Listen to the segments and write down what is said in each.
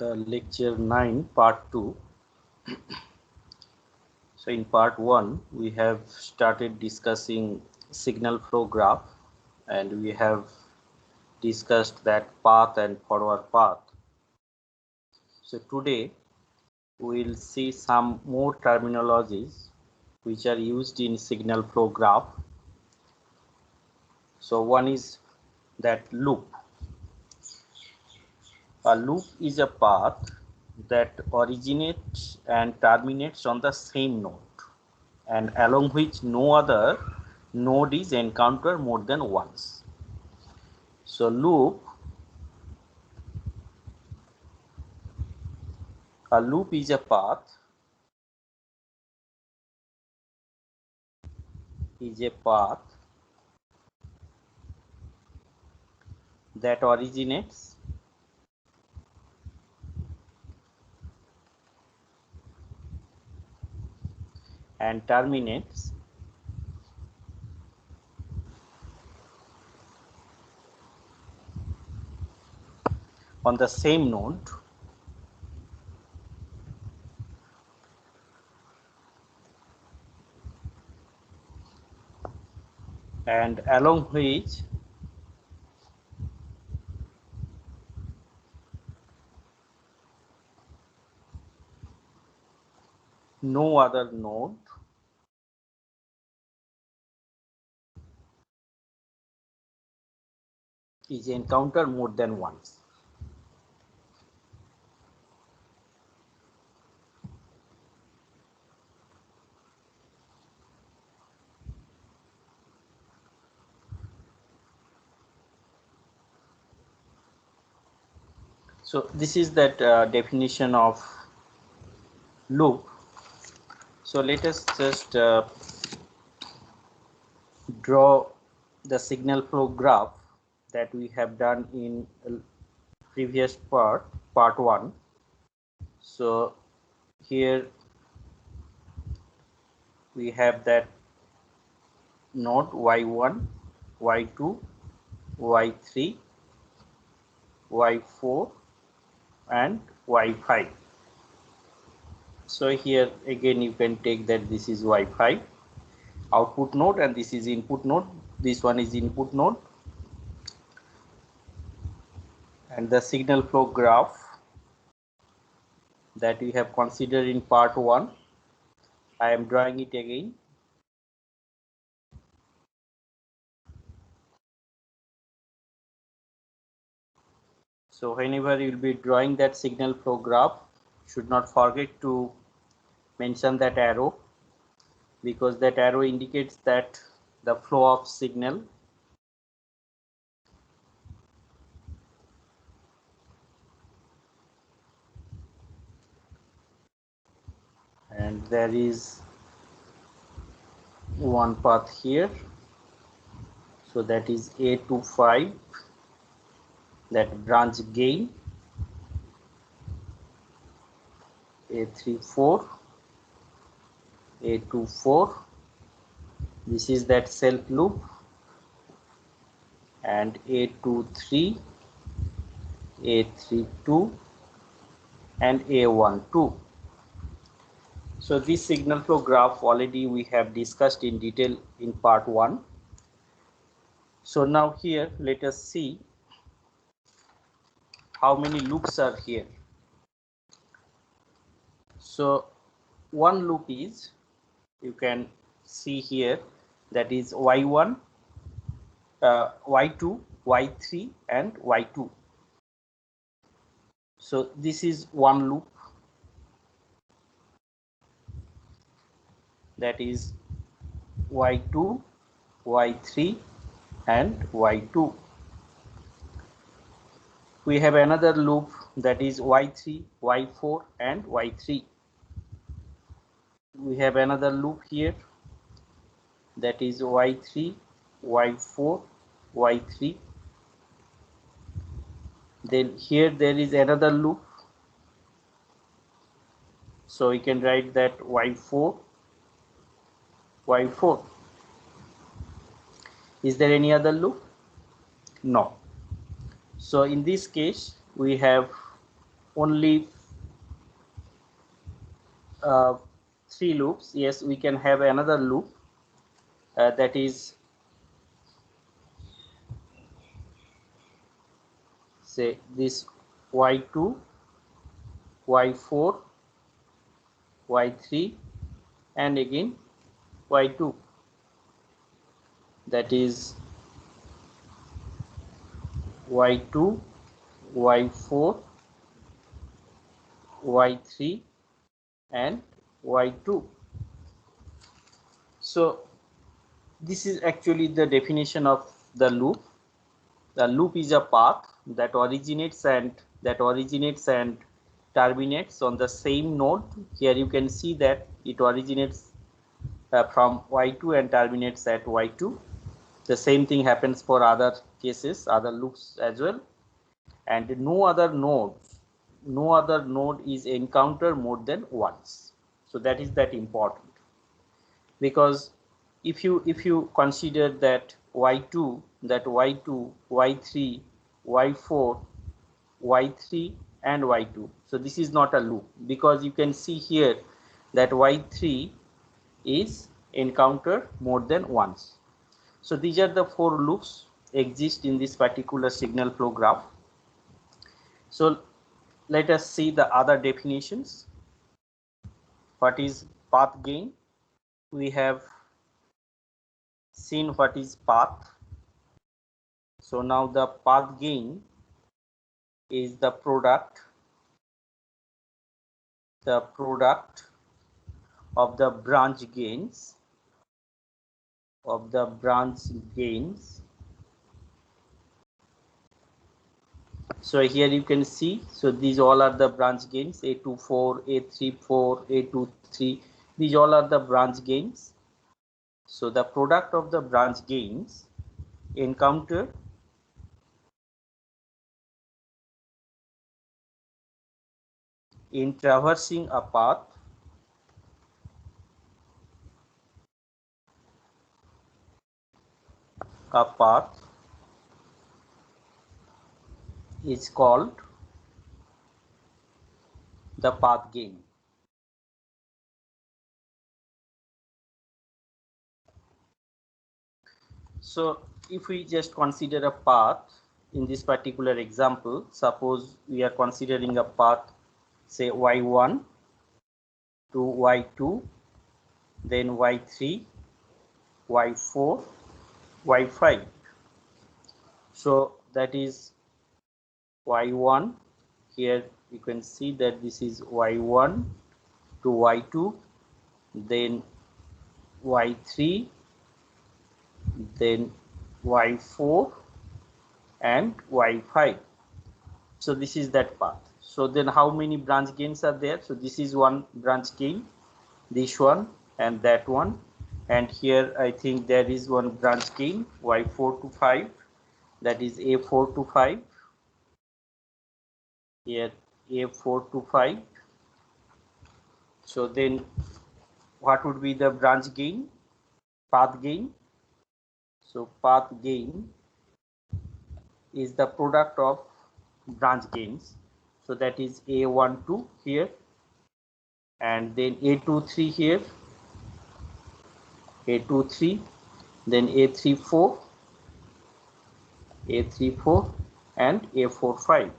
lecture 9 part 2. So in part 1 we have started discussing signal flow graph, and we have discussed that path and forward path. So today we will see some more terminologies which are used in signal flow graph. So one is that loop. A loop is a path that originates and terminates on the same node, and along which no other node is encountered more than once. So a loop is a path that originates and terminates on the same node, and along which no other node is encountered more than once. So this is that definition of loop. So let us just draw the signal flow graph that we have done in previous part 1. So here we have that node y1, y2, y3, y4 and y5. So here again you can take that this is y5 output node and this is input node. This one is input node, and the signal flow graph that we have considered in part 1, I am drawing it again. So whenever you will be drawing that signal flow graph, should not forget to mention that arrow, because that arrow indicates that the flow of signal. And there is one path here, so that is A25, that branch gain, A34, A24, this is that self loop, and A23, A32 and A12. So this signal flow graph already we have discussed in detail in part 1. So now here let us see how many loops are here. So one loop is, you can see here, that is y1, y2, y3 and y2. So this is one loop, that is y2, y3 and y2. We have another loop, that is y3, y4 and y3. We have another loop here, that is y3, y4, y3. Then here there is another loop, so we can write that y4, y4. Is there any other loop? No. So in this case we have only 3 loops. Yes, we can have another loop that is, say, this y2, y4, y3 and again y2, that is y2, y4, y3 and y2. So this is actually the definition of the loop. The loop is a path that originates and terminates on the same node. Here you can see that it originates from y2 and terminates at y2. The same thing happens for other cases, other loops as well. And no other node is encountered more than once. So that is that important, because if you consider that y2, y3, y4, y3 and y2, so this is not a loop, because you can see here that y3 is encountered more than once. So these are the 4 loops exist in this particular signal flow graph. So let us see the other definitions. What is path gain? We have seen what is path. So now the path gain is the product of the branch gains So here you can see, so these all are the branch gains, A24, A34, A23, these all are the branch gains. So the product of the branch gains encountered in traversing a path is called the path gain. So if we just consider a path in this particular example, suppose we are considering a path, say y1 to y2, then y3, y4, y5. So that is y1. Here you can see that this is y1 to y2, then y3, then y4 and y5. So this is that path. So then how many branch gains are there? So this is one branch gain, this one and that one, and here I think there is one branch gain, y4 to 5, that is a4 to 5, here a4 to 5. So then what would be the branch gain, path gain? So path gain is the product of branch gains. So that is a12 here, and then a23 here, a23, then a34, and a45.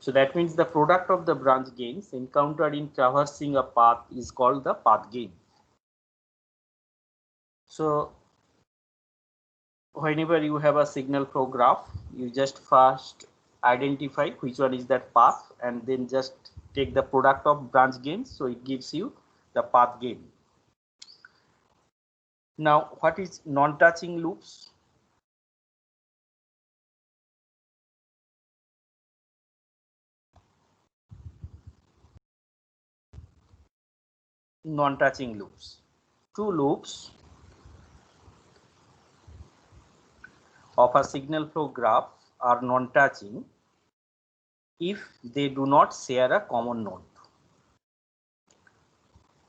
So that means the product of the branch gains encountered in traversing a path is called the path gain. So whenever you have a signal flow graph, you just first identify which one is that path and then just take the product of branch gains, so it gives you the path gain. Now what is non-touching loops? Non-touching loops. Two loops of a signal flow graph are non-touching if they do not share a common node.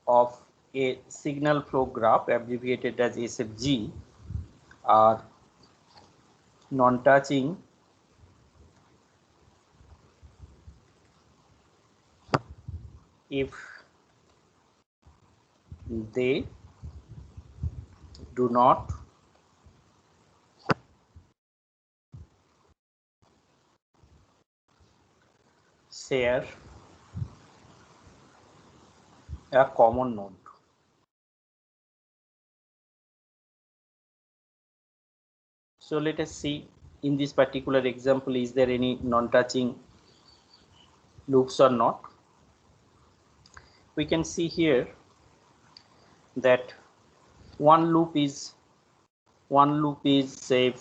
Of a signal flow graph abbreviated as SFG are non-touching if they do not share a common node. So let us see in this particular example, is there any non-touching loops or not? We can see here that one loop is say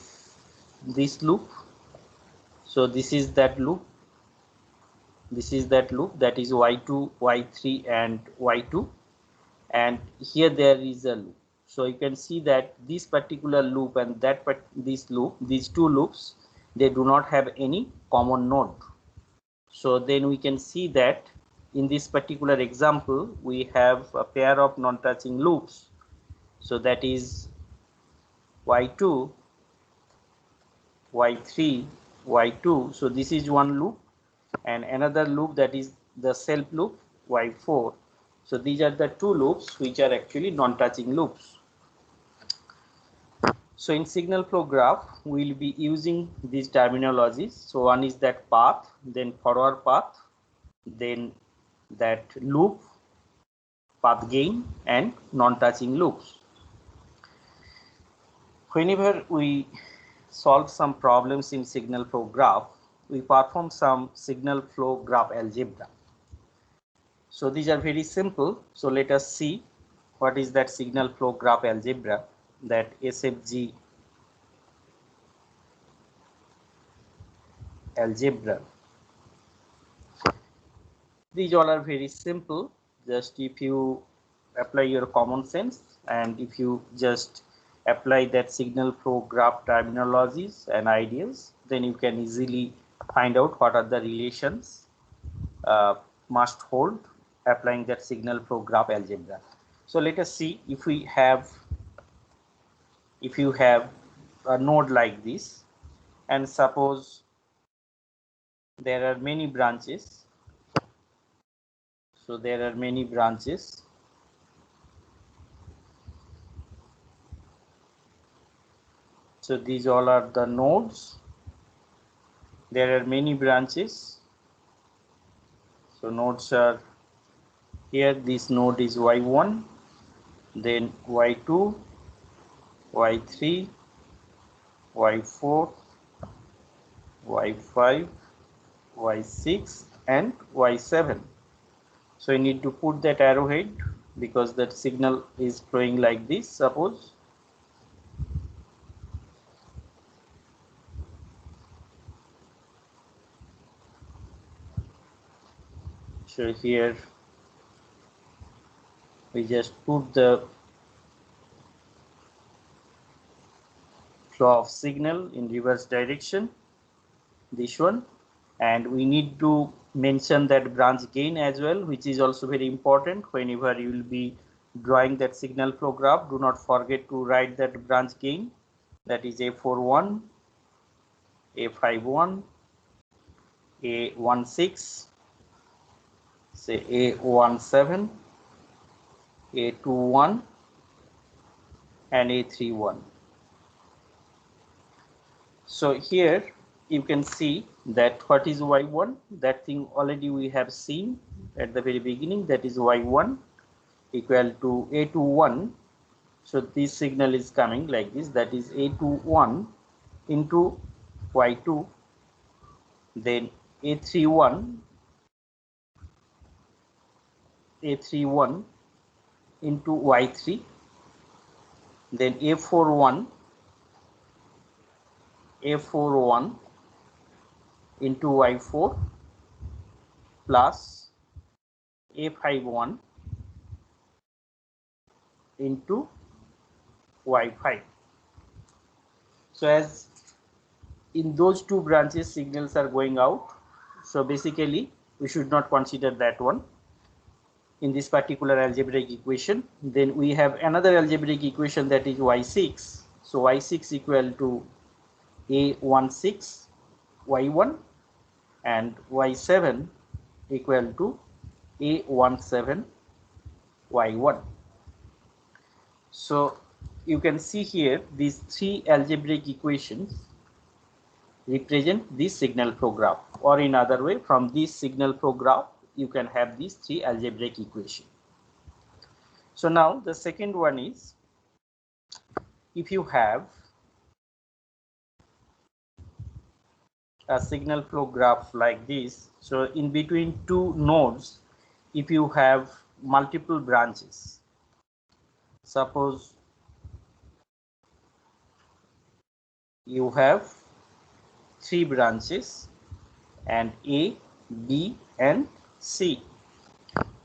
this loop. So this is that loop. This is that loop, that is y2, y3 and y2, and here there is a loop. So you can see that this particular loop and this loop, these two loops, they do not have any common node. So then we can see that in this particular example we have a pair of non-touching loops. So that is y2, y3, y2. So this is one loop, and another loop, that is the self loop, y4. So these are the two loops which are actually non-touching loops. So in signal flow graph we will be using these terminologies. So one is that path, then forward path, then that loop, path gain, and non-touching loops. Whenever we solve some problems in signal flow graph, we perform some signal flow graph algebra. So these are very simple. So let us see what is that signal flow graph algebra, that SFG algebra. These all are very simple. Just if you apply your common sense and if you just apply that signal flow graph terminologies and ideas, then you can easily find out what are the relations must hold applying that signal flow graph algebra. So let us see, if you have a node like this, and suppose there are many branches. So there are many branches. So these all are the nodes. There are many branches. So nodes are here. This node is y1, then y2, y3, y4, y5, y6 and y7. So you need to put that arrowhead because that signal is flowing like this, suppose. So here we just put the flow of signal in reverse direction, this one, and we need to mention that branch gain as well, which is also very important. Whenever you will be drawing that signal flow graph, do not forget to write that branch gain, that is A41, A51, A16, say A17, A21 and A31. So here you can see that what is y1, that thing already we have seen at the very beginning, that is y1 equal to A21. So this signal is coming like this, that is A21 into y2, then A31 into y3, then A41 into y4 plus A51 into y5. So as in those two branches signals are going out, so basically we should not consider that one in this particular algebraic equation. Then we have another algebraic equation, that is y6. So y6 equal to A16 y1 and y7 equal to A17 Y1. So you can see here these three algebraic equations represent this signal flow graph, or in other way, from this signal flow graph you can have these three algebraic equations. So now the second one is, if you have a signal flow graph like this, so in between two nodes, if you have multiple branches, suppose you have three branches and A, B and C.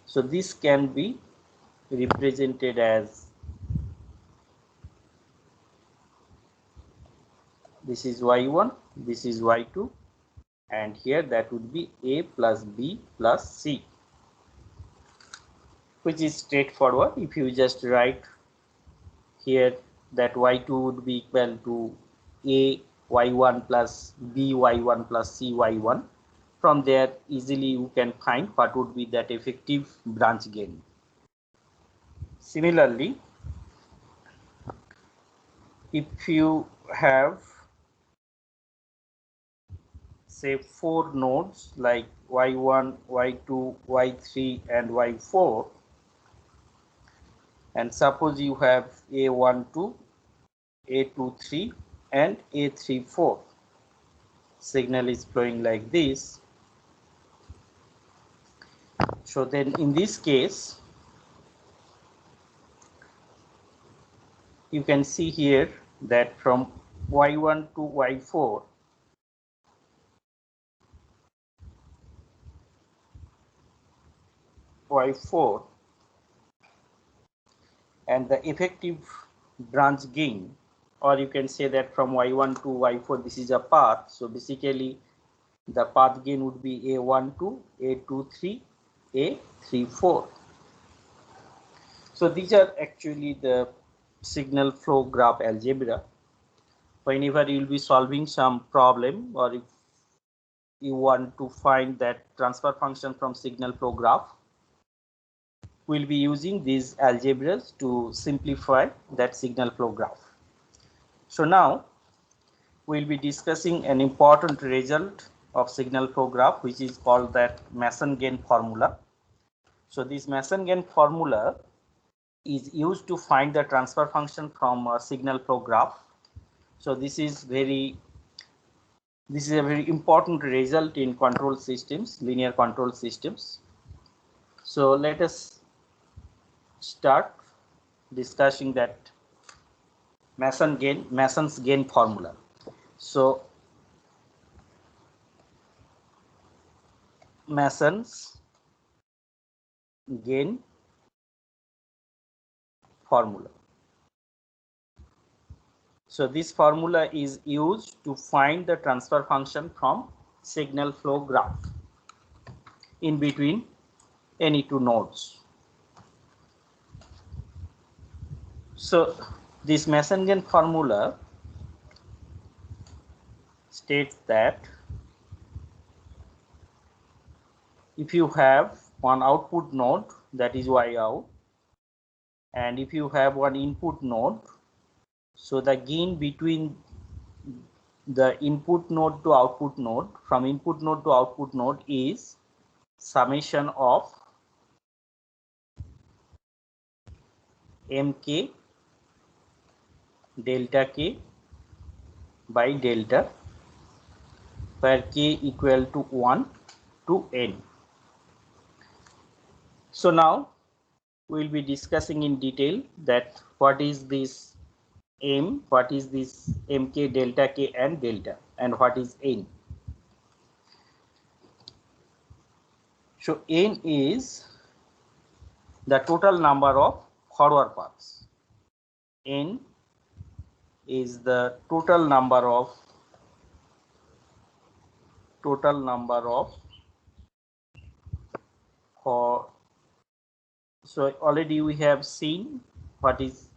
So this can be represented as, this is Y1, this is Y2, and here that would be A plus B plus C, which is straightforward. If you just write here that Y2 would be equal to A Y1 plus B Y1 plus C Y1, from there easily you can find what would be that effective branch gain. Similarly, if you have say four nodes like Y1, Y2, Y3 and Y4, and suppose you have A12, A23 and A34, signal is flowing like this. So then in this case you can see here that from Y1 to Y4, Y4, and the effective branch gain, or you can say that from Y1 to Y4 this is a path, so basically the path gain would be A12, A23, A34. So these are actually the signal flow graph algebra. Whenever you will be solving some problem, or if you want to find that transfer function from signal flow graph, we'll be using these algebras to simplify that signal flow graph. So now we'll be discussing an important result of signal flow graph, which is called that Mason-Gain formula. So this Mason-Gain formula is used to find the transfer function from a signal flow graph. So this is a very important result in control systems, linear control systems. So let us start discussing that Mason's gain formula. So Mason's gain formula. So this formula is used to find the transfer function from signal flow graph in between any two nodes. So this Mason-Gain formula states that if you have one output node, that is Y out, and if you have one input node, so the gain between the input node to output node, from input node to output node, is summation of mk delta k by delta, where k equal to 1 to n. So now we will be discussing in detail that what is this m, what is this mk, delta k and delta, and what is n. So n is the total number of forward paths. N is the total number of for, so already we have seen what is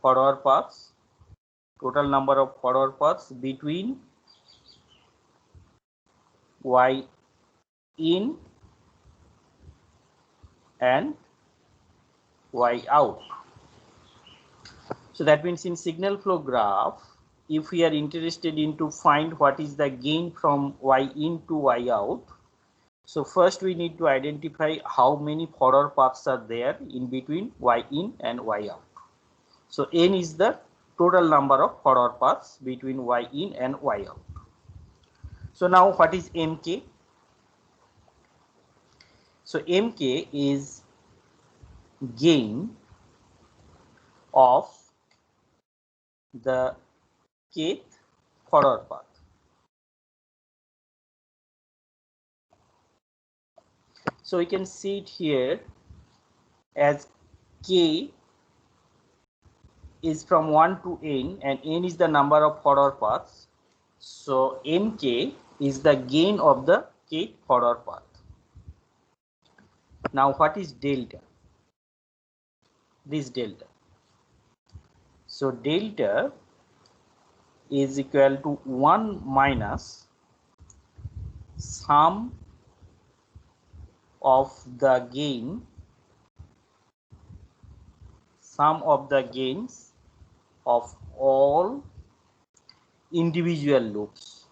forward paths, total number of forward paths between y in and Y out. So that means in signal flow graph, if we are interested in to find what is the gain from Y in to Y out, so first we need to identify how many forward paths are there in between Y in and Y out. So N is the total number of forward paths between Y in and Y out. So now what is Mk? So Mk is gain of the kth forward path. So we can see it here as k is from 1 to n and n is the number of forward paths. So Mk is the gain of the kth forward path. Now what is delta? This delta. So delta is equal to 1 minus sum of the gains of all individual loops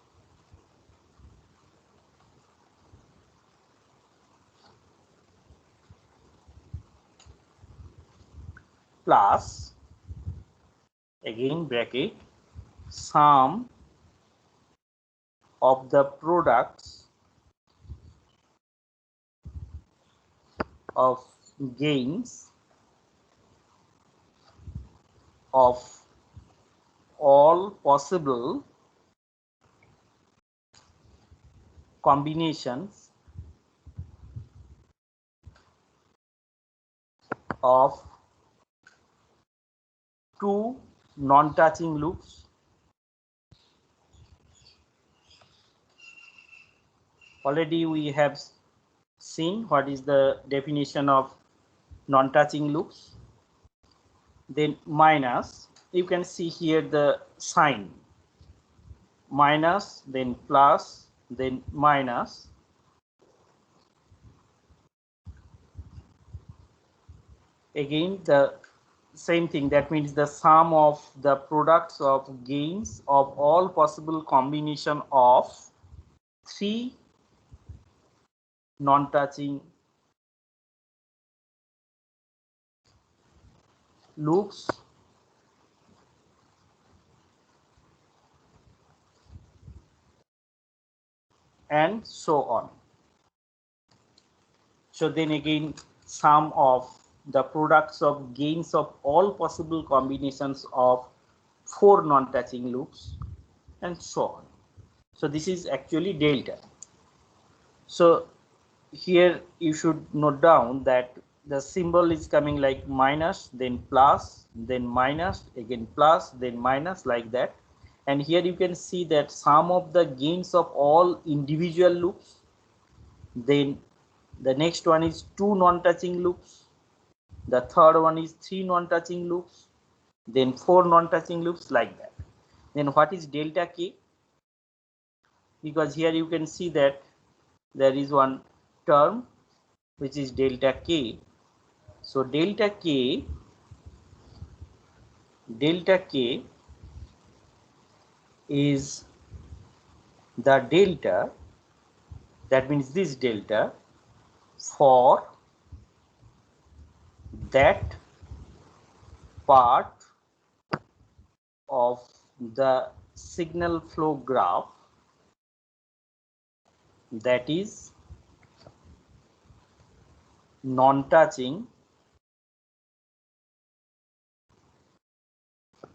plus again bracket sum of the products of gains of all possible combinations of two non-touching loops. Already we have seen what is the definition of non-touching loops. Then minus, you can see here the sign, minus, then plus, then minus. Again the same thing, that means the sum of the products of gains of all possible combination of three non-touching loops and so on. So then again sum of the products of gains of all possible combinations of four non-touching loops and so on. So this is actually delta. So here you should note down that the symbol is coming like minus, then plus, then minus, again plus, then minus, like that. And here you can see that sum of the gains of all individual loops, then the next one is two non-touching loops, the third one is three non-touching loops, then four non-touching loops, like that. Then what is delta k? Because here you can see that there is one term which is delta k. So delta k is the delta, that means this delta, for that part of the signal flow graph that is non-touching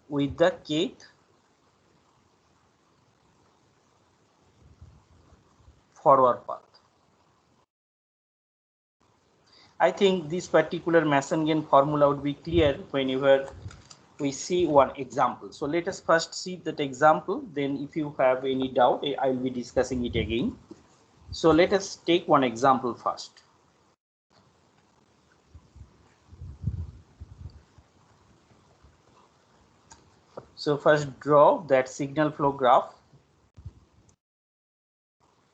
with the kth forward path. I think this particular Masson-Gain formula would be clear whenever we see one example. So let us first see that example, then if you have any doubt, I will be discussing it again. So let us take one example first. So first draw that signal flow graph.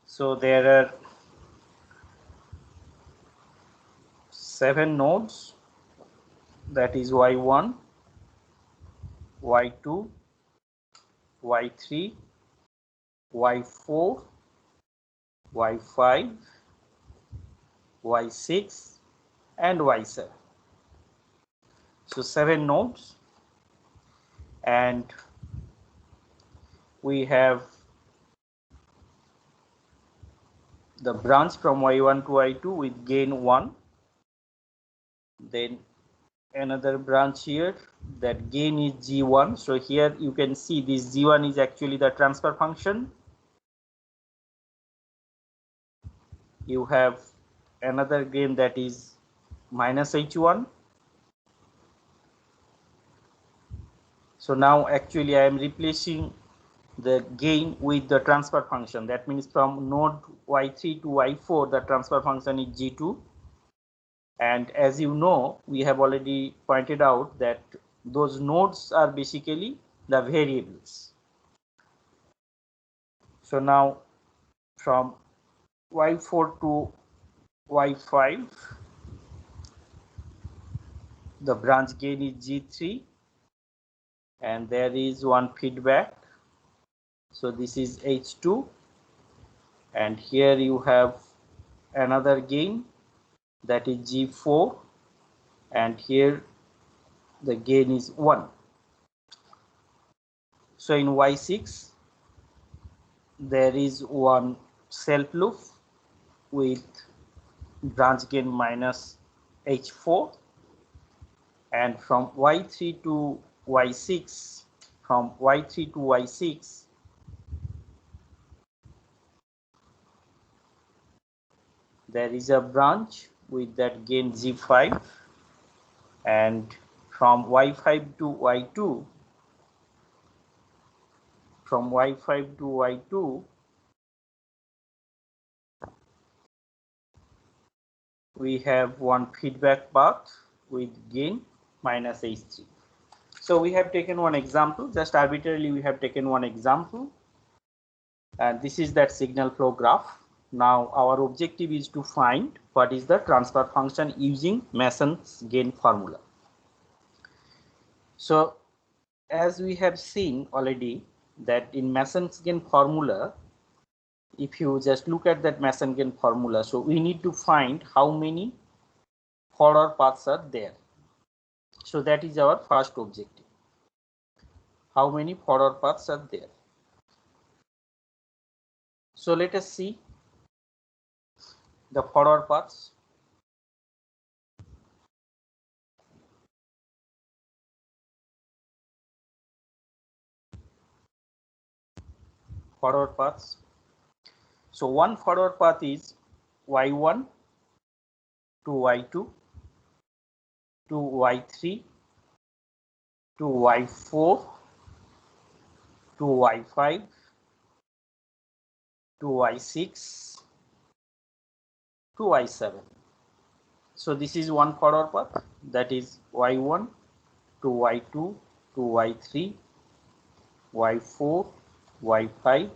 So there are 7 nodes, that is y1, y2, y3, y4, y5, y6 and y7. So 7 nodes, and we have the branch from y1 to y2 with gain 1, then another branch here that gain is g1. So here you can see this g1 is actually the transfer function. You have another gain that is minus h1. So now actually I am replacing the gain with the transfer function. That means from node y3 to y4 the transfer function is g2, and as you know, we have already pointed out that those nodes are basically the variables. So now from y4 to y5 the branch gain is g3, and there is one feedback, so this is h2, and here you have another gain that is g4, and here the gain is 1. So in y6 there is one self loop with branch gain minus h4, and from y3 to y6 there is a branch with that gain g5, and from y5 to y2 we have one feedback path with gain minus h3. So we have taken one example, just arbitrarily we have taken one example, and this is that signal flow graph. Now our objective is to find what is the transfer function using Mason's gain formula. So as we have seen already that in Mason's gain formula, if you just look at that Mason's gain formula, so we need to find how many forward paths are there. So that is our first objective. How many forward paths are there? So let us see the forward paths. Forward paths. So one forward path is y1 to y2 to y3 to y4 to y5 to y6 to y7. So this is one forward path, that is y1 to y2 to y3 y4 y5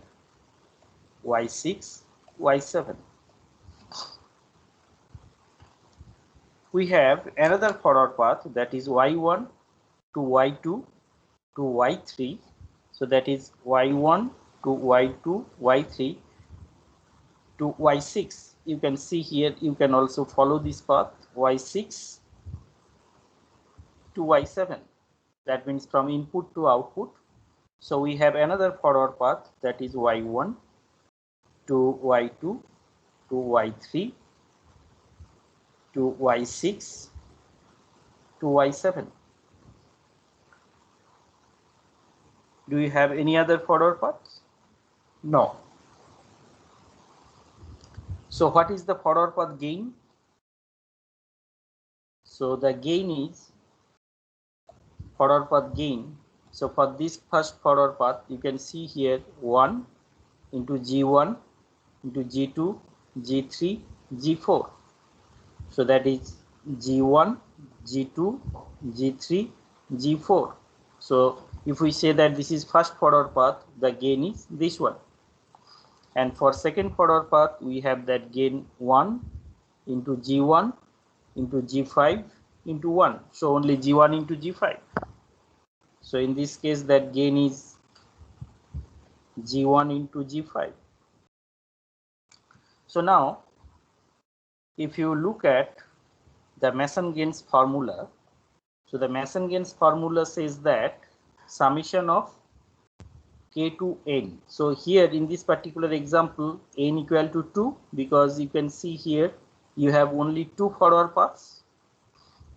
y6 y7. We have another forward path, that is y1 to y2 to y3. So that is y1 to y2 y3 to y6. You can see here, you can also follow this path, y6 to y7. That means from input to output. So we have another forward path, that is y1 to y2 to y3 to y6 to y7. Do you have any other forward paths? No. So what is the forward path gain? So the gain is forward path gain. So for this first forward path, you can see here 1 into g1 into g2 g3 g4. So that is g1 g2 g3 g4. So if we say that this is first forward path, the gain is this one. And for second forward path, we have that gain 1 into g1 into G5 into 1. So only G1 into G5. So in this case, that gain is G1 into G5. So now, if you look at the Mason-Gaines formula, so the Mason-Gaines formula says that summation of k to n. So here in this particular example, n equal to 2, because you can see here you have only 2 forward paths.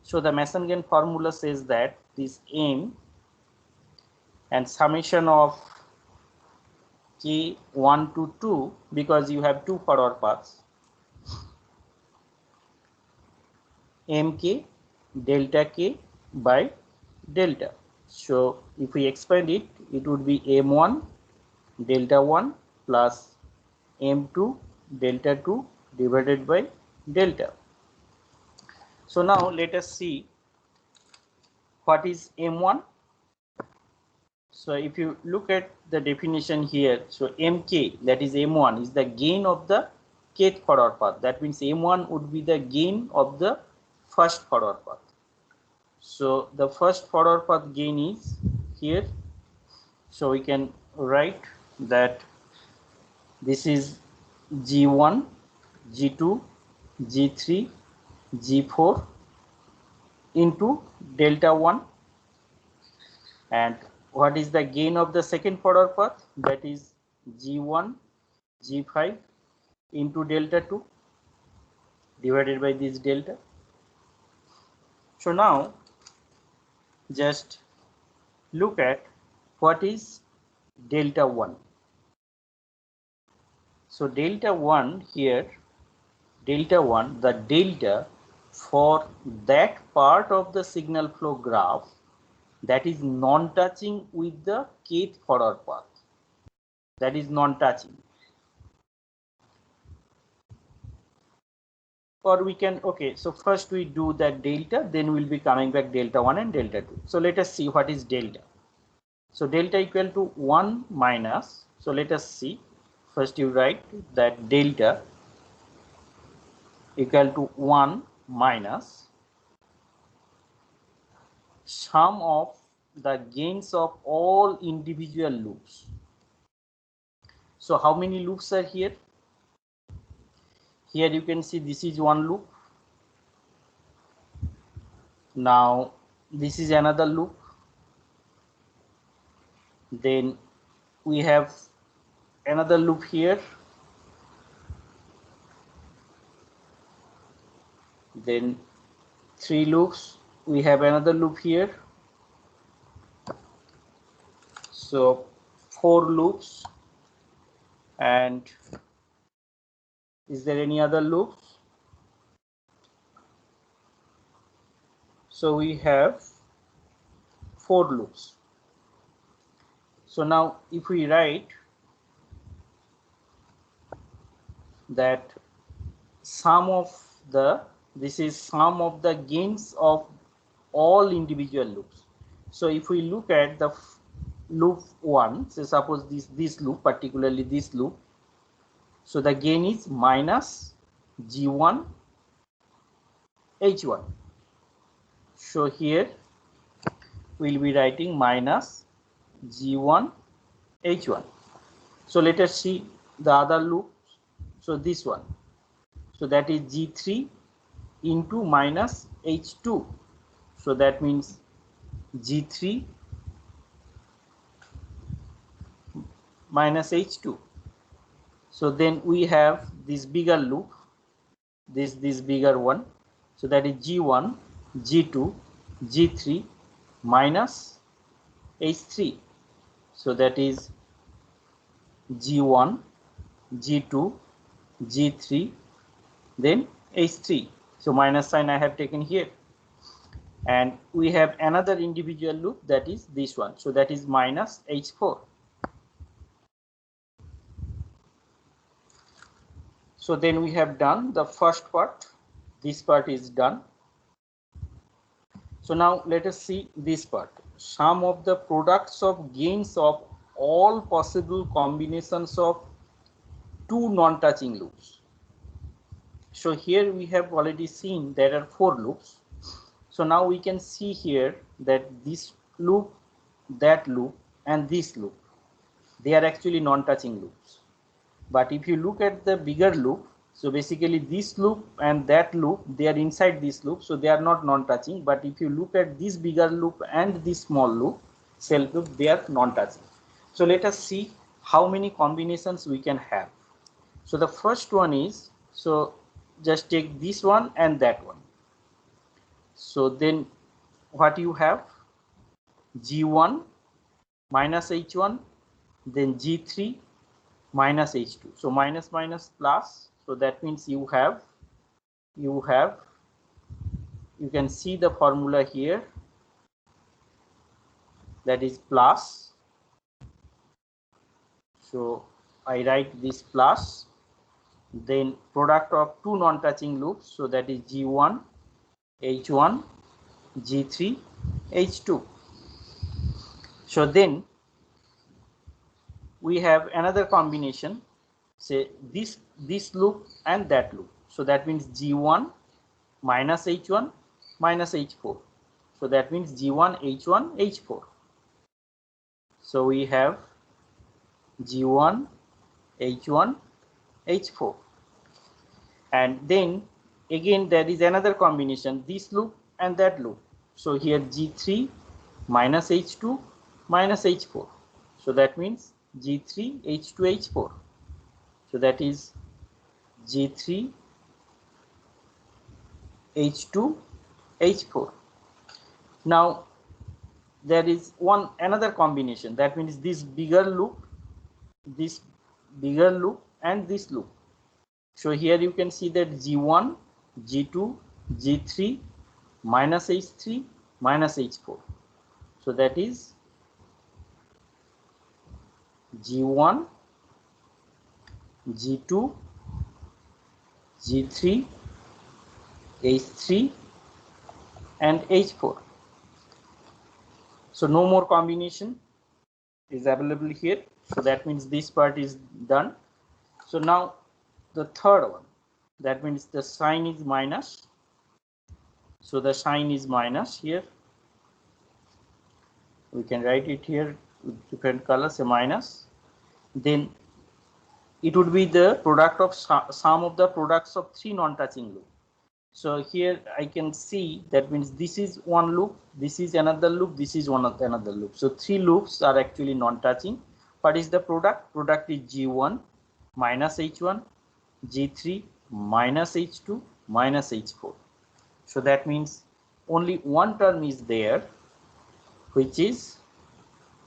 So the Mason-Gaines formula says that this n and summation of k 1 to 2, because you have 2 forward paths, mk delta k by delta. So if we expand it, it would be m1 delta 1 plus m2 delta 2 divided by delta. So now let us see what is m1. So if you look at the definition here, so mk, that is m1, is the gain of the kth forward path. That means m1 would be the gain of the first forward path. So the first forward path gain is here. So we can write that this is G1, G2, G3, G4 into delta 1. And what is the gain of the second forward path? That is G1, G5 into delta 2 divided by this delta. So now just look at what is delta 1. So delta 1 here, delta 1, the delta for that part of the signal flow graph that is non-touching with the kth forward path. That is non-touching. Or we can, okay, so first we do that delta, then we'll be coming back delta 1 and delta 2. So let us see what is delta. So delta equal to 1 minus, so let us see, first you write that delta equal to 1 minus sum of the gains of all individual loops. So how many loops are here? Here you can see this is one loop. Now this is another loop. Then we have another loop here. Then 3 loops. We have another loop here. So 4 loops. And is there any other loops? So we have 4 loops. So now if we write that sum of the, this is sum of the gains of all individual loops. So if we look at the loop 1, so suppose this loop, particularly this loop, so the gain is minus G1 H1. So here we'll be writing minus G1 H1. So let us see the other loop. So this one, so that is G3 into minus H2. So that means G3 minus H2. So then we have this bigger loop, this bigger one. So that is G1, G2, G3 minus H3. So that is G1, G2, G3, then H3. So minus sign I have taken here. And we have another individual loop, that is this one. So that is minus H4. So then we have done the first part. This part is done. So now let us see this part. Sum of the products of gains of all possible combinations of 2 non-touching loops. So here we have already seen there are 4 loops. So now we can see here that this loop, that loop and this loop, they are actually non-touching loops. But if you look at the bigger loop, so basically this loop and that loop, they are inside this loop, so they are not non-touching. But if you look at this bigger loop and this small loop, self loop, they are non-touching. So let us see how many combinations we can have. So the first one is, so just take this one and that one. So then what you have, G1 minus H1, then G3 minus H2. So minus minus plus, so that means you can see the formula here, that is plus. So I write this plus, then product of 2 non-touching loops, so that is G1 H1 G3 H2. So then we have another combination, say this loop and that loop, so that means G1 minus H1 minus H4, so that means G1 H1 H4. So we have G1 H1 H4, and then again there is another combination, this loop and that loop, so here G3 minus H2 minus H4, so that means G3 H2 H4, so that is G3 H2 H4. Now there is another combination, that means this bigger loop and this loop. So here you can see that G1 G2 G3 minus H3 minus H4, so that is G1 G2 G3 H3 and H4. So no more combination is available here, so that means this part is done. So now the third one, that means the sign is minus, so the sign is minus here, we can write it here with different colors, a minus. Then it would be the product of sum of the products of 3 non-touching loops. So here I can see that means this is one loop, this is another loop, this is another loop. So 3 loops are actually non-touching. What is the product? Product is G1 minus H1, G3 minus H2 minus H4. So that means only one term is there, which is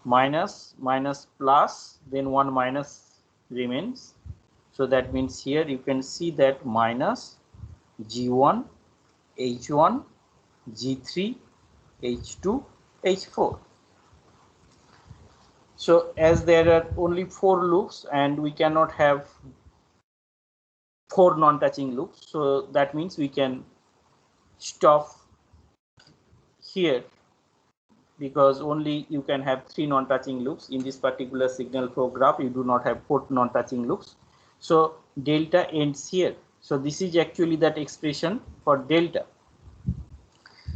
minus minus plus, then one minus remains. So that means here you can see that minus G1 H1 G3 H2 H4. So as there are only 4 loops and we cannot have 4 non-touching loops, so that means we can stop here, because only you can have 3 non-touching loops. In this particular signal flow graph, you do not have 4 non-touching loops. So delta ends here. So this is actually that expression for delta.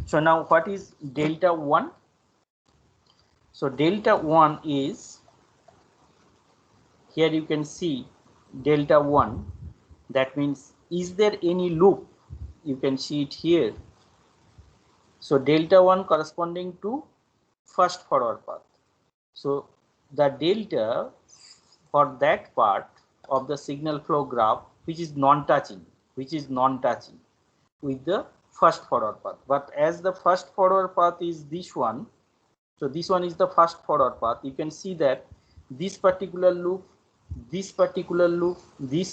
So now what is delta 1? So delta 1 is, here you can see delta 1, that means is there any loop? You can see it here. So delta 1 corresponding to first forward path. So the delta for that part of the signal flow graph which is non-touching with the first forward path. But as the first forward path is this one, so this one is the first forward path, you can see that this particular loop, this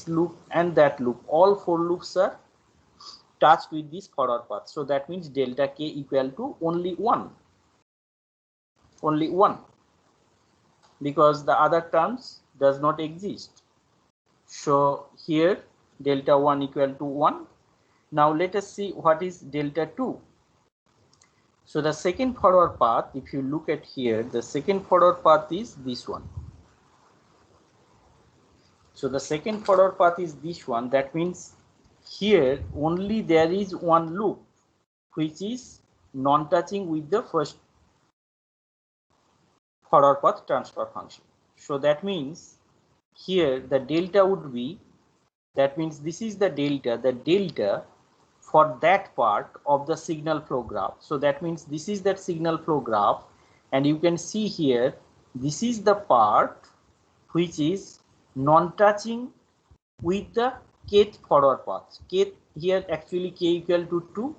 loop and that loop, all 4 loops are touched with this forward path. So that means delta k equal to only 1, because the other terms does not exist. So here delta 1 equal to 1. Now let us see what is delta 2. So the second forward path, if you look at here, the second forward path is this one. So the second forward path is this one. That means here only there is one loop which is non-touching with the first forward path transfer function. So that means here the delta would be, that means this is the delta for that part of the signal flow graph. So that means this is that signal flow graph, and you can see here this is the part which is non-touching with the kth forward path. Kth here actually k equal to 2.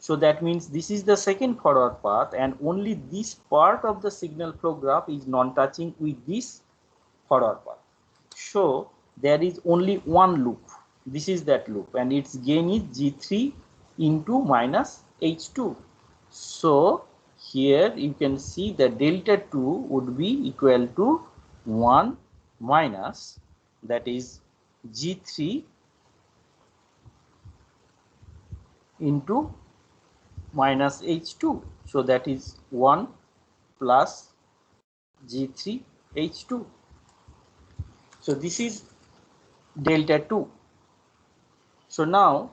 So that means this is the second forward path, and only this part of the signal flow graph is non-touching with this forward path. So there is only one loop. This is that loop, and its gain is G3 into minus H2. So here you can see the delta 2 would be equal to 1 minus, that is G3 into minus H2. So that is 1 plus G3 H2. So this is delta 2. So now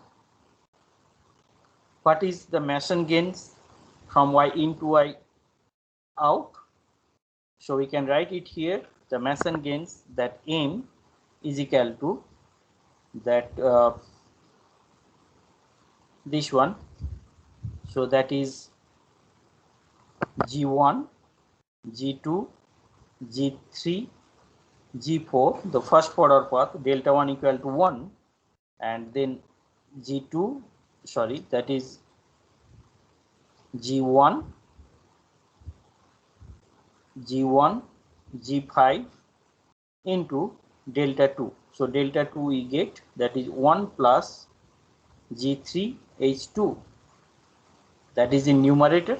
what is the Mason gains from Y in to Y out? So we can write it here, the Mason gains, that M is equal to that this one. So that is G1, G2, G3, G4, the first forward path, delta 1 equal to 1, and then G2, sorry, that is G1, G1, G5 into delta 2. So delta 2 we get, that is 1 plus G3 H2, that is in numerator,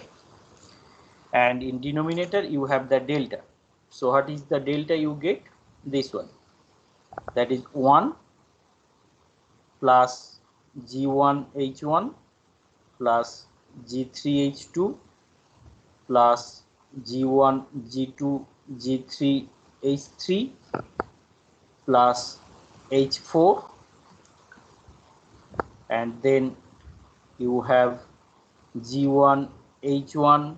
and in denominator you have the delta. So what is the delta you get? This one, that is 1 plus G1 H1 plus G3 H2 plus G1 G2 G3 H3 plus H4, and then you have G1 H1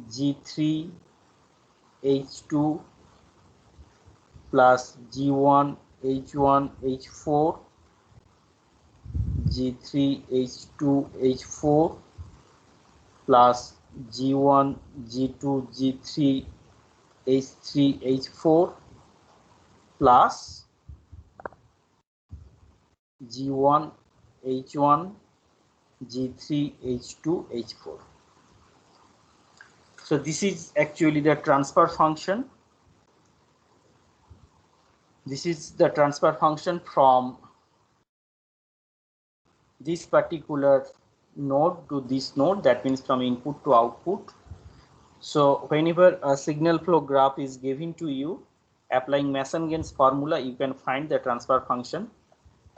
G3 H2 plus G1 H1 H4 G3 H2 H4 plus G1 G2 G3 H3 H4 plus G1 H1 G3 H2 H4. So this is actually the transfer function. This is the transfer function from this particular node to this node, that means from input to output. So whenever a signal flow graph is given to you, applying Mason-Gains formula, you can find the transfer function.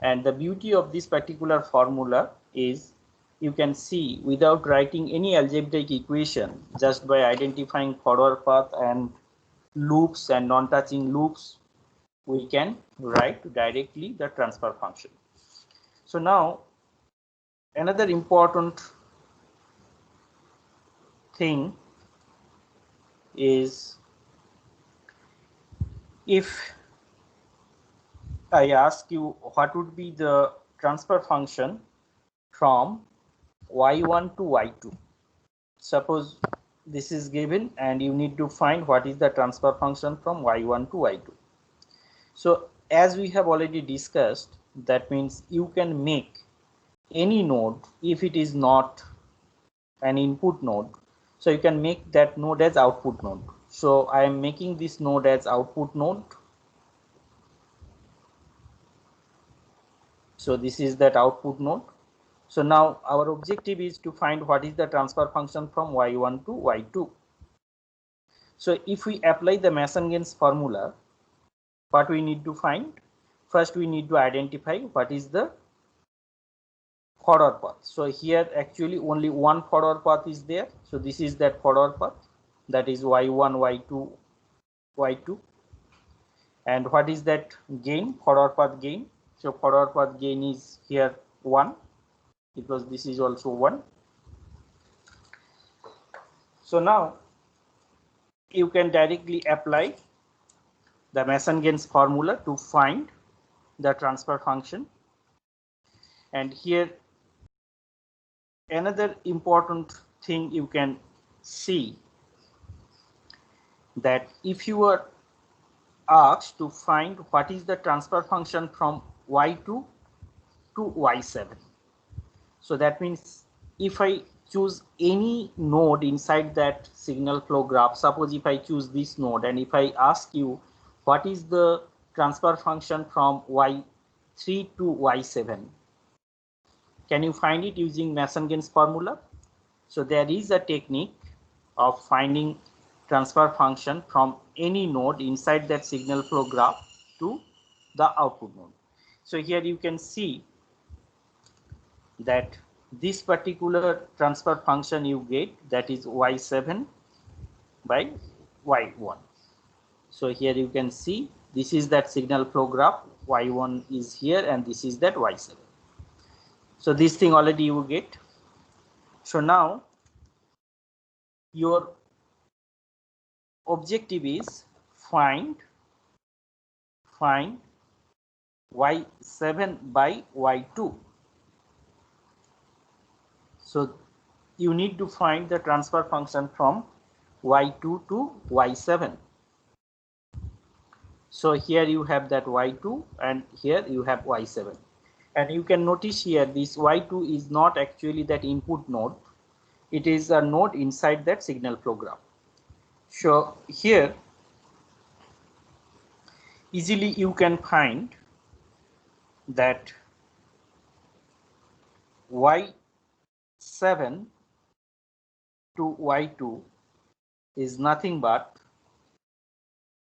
And the beauty of this particular formula is you can see without writing any algebraic equation, just by identifying forward path and loops and non-touching loops, we can write directly the transfer function. So now another important thing is, if I ask you what would be the transfer function from y1 to y2. Suppose this is given and you need to find what is the transfer function from y1 to y2. So as we have already discussed, that means you can make any node if it is not an input node. So you can make that node as output node. So I am making this node as output node. So this is that output node. So now our objective is to find what is the transfer function from y1 to y2. So if we apply the Mason-Gains formula, what we need to find? First we need to identify what is the forward path. So here actually only one forward path is there. So this is that forward path, that is y1, y2, y2. And what is that gain, forward path gain? So forward path gain is here 1 because this is also 1. So now you can directly apply the Mason-Gaines formula to find the transfer function. And here another important thing you can see, that if you are asked to find what is the transfer function from y2 to y7, so that means if I choose any node inside that signal flow graph, suppose if I choose this node and if I ask you what is the transfer function from y3 to y7, can you find it using Mason-Gaines formula? So there is a technique of finding transfer function from any node inside that signal flow graph to the output node. So here you can see that this particular transfer function you get, that is y7 by y1. So here you can see this is that signal flow graph, y1 is here and this is that y7. So this thing already you get. So now your objective is find y7 by y2. So you need to find the transfer function from y2 to y7. So here you have that y2 and here you have y7. And you can notice here this y2 is not actually that input node. It is a node inside that signal flow graph. So here easily you can find that y7 to y2 is nothing but,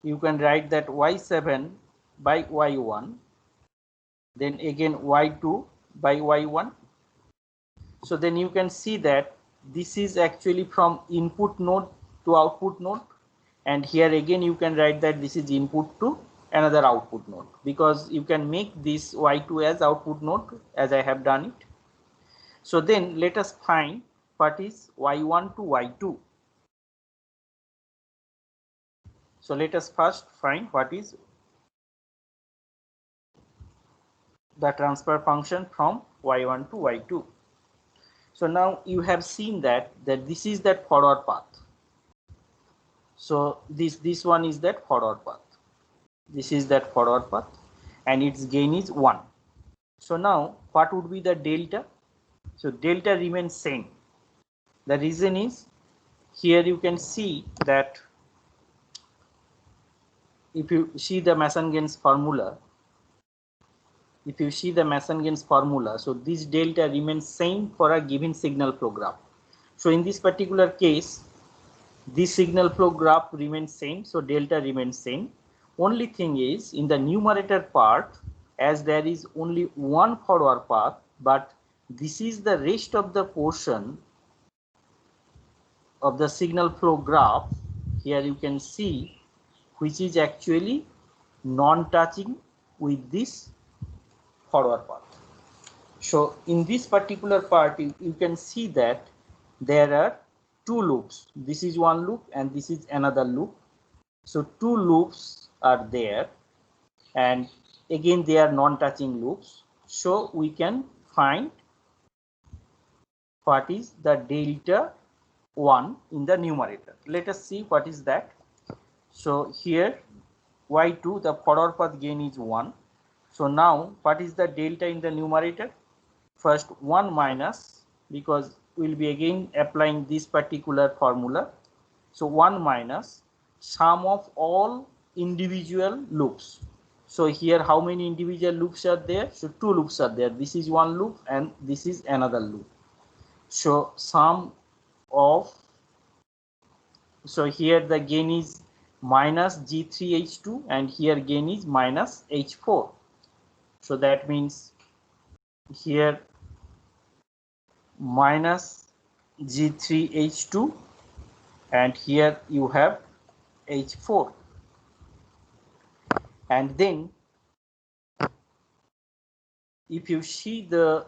you can write that y7 by y1, then again y2 by y1. So then you can see that this is actually from input node to output node, and here again you can write that this is input to another output node, because you can make this y2 as output node as I have done it. So then let us find what is y1 to y2. So let us first find what is the transfer function from y1 to y2. So now you have seen that this is that forward path. So this one is that forward path. This is that forward path and its gain is 1. So now what would be the delta? So delta remains same. The reason is, here you can see that if you see the Mason-Gaines formula, so this delta remains same for a given signal flow graph. So in this particular case, this signal flow graph remains same, so delta remains same. Only thing is, in the numerator part, as there is only one forward path, but this is the rest of the portion of the signal flow graph, here you can see, which is actually non-touching with this forward path. So in this particular part, you can see that there are two loops. This is one loop and this is another loop. So two loops are there, and again they are non-touching loops. So we can find what is the delta 1 in the numerator. Let us see what is that. So here y2, the forward path gain is 1. So now what is the delta in the numerator? First 1 minus, because we will be again applying this particular formula. So 1 minus sum of all individual loops. So here how many individual loops are there? So two loops are there. This is one loop and this is another loop. So sum of, so here the gain is minus G3H2 and here gain is minus H4. So that means here minus G3H2 and here you have H4, and then if you see the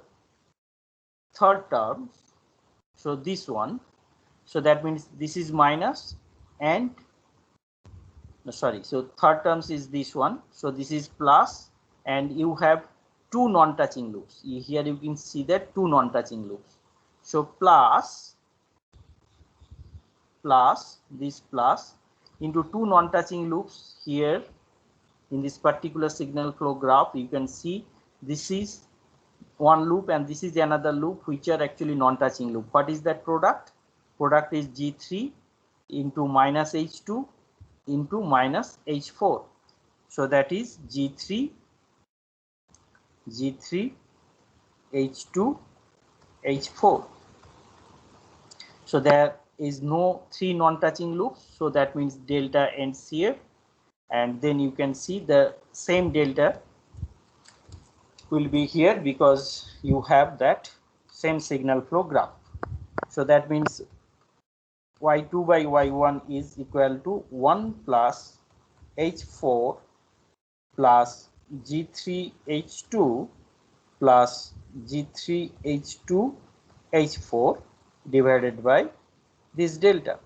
third term, so this one, so that means this is minus and no, sorry, so third terms is this one, so this is plus, and you have two non-touching loops. Here you can see that two non-touching loops. So plus this plus into two non-touching loops here in this particular signal flow graph. You can see this is one loop and this is another loop, which are actually non-touching loop. What is that product? Product is G3 into minus H2 into minus H4. So that is G3 H2 H4. So there is no three non-touching loops, so that means delta ends here, and then you can see the same delta will be here because you have that same signal flow graph. So that means y2 by y1 is equal to 1 plus h4 plus g3h2 plus g3h2 h4 divided by this delta.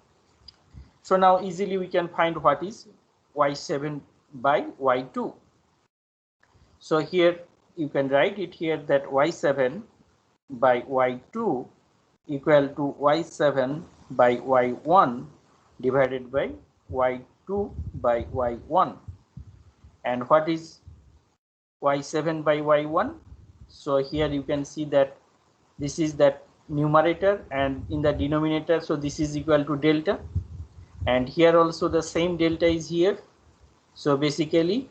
So now easily we can find what is y7 by y2. So here you can write it here that y7 by y2 equal to y7 by y1 divided by y2 by y1. And what is y7 by y1? So here you can see that this is that numerator, and in the denominator, so this is equal to delta, and here also the same delta is here. So basically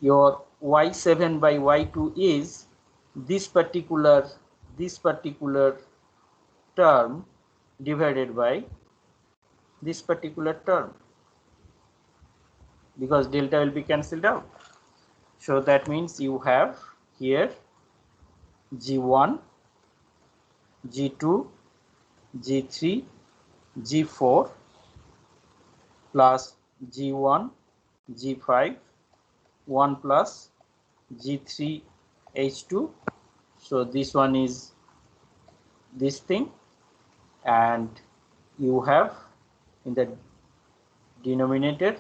your y7 by y2 is this particular term divided by this particular term, because delta will be cancelled out. So that means you have here G1, G2, G3, G4 plus G1, G5, 1 plus G3, H2. So this one is this thing, and you have in the denominator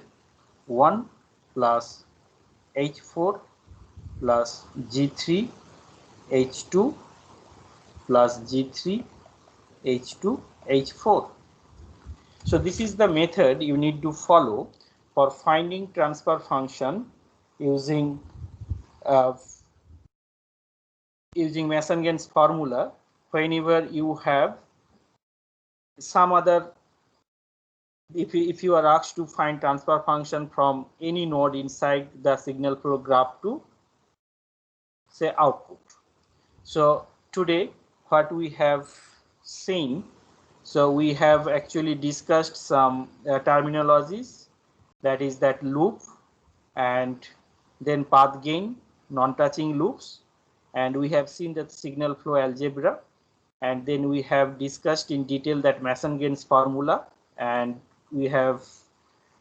1 plus H4 plus G3 H2 plus G3 H2 H4. So this is the method you need to follow for finding transfer function using Mason's formula. Whenever you have some other, if you are asked to find transfer function from any node inside the signal flow graph to say output. So today what we have seen, so we have actually discussed some terminologies, that is that loop and then path gain, non-touching loops, and we have seen that signal flow algebra, and then we have discussed in detail that Mason's formula, and we have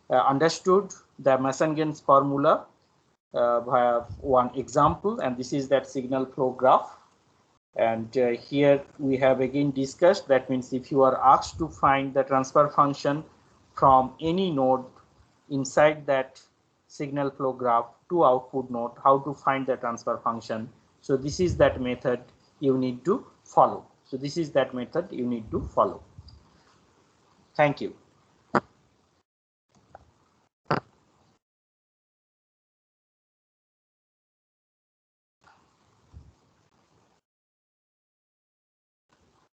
understood the Mason's formula via one example, and this is that signal flow graph. And here we have again discussed, that means if you are asked to find the transfer function from any node inside that signal flow graph to output node, how to find the transfer function. So this is that method you need to follow. So this is that method you need to follow. Thank you.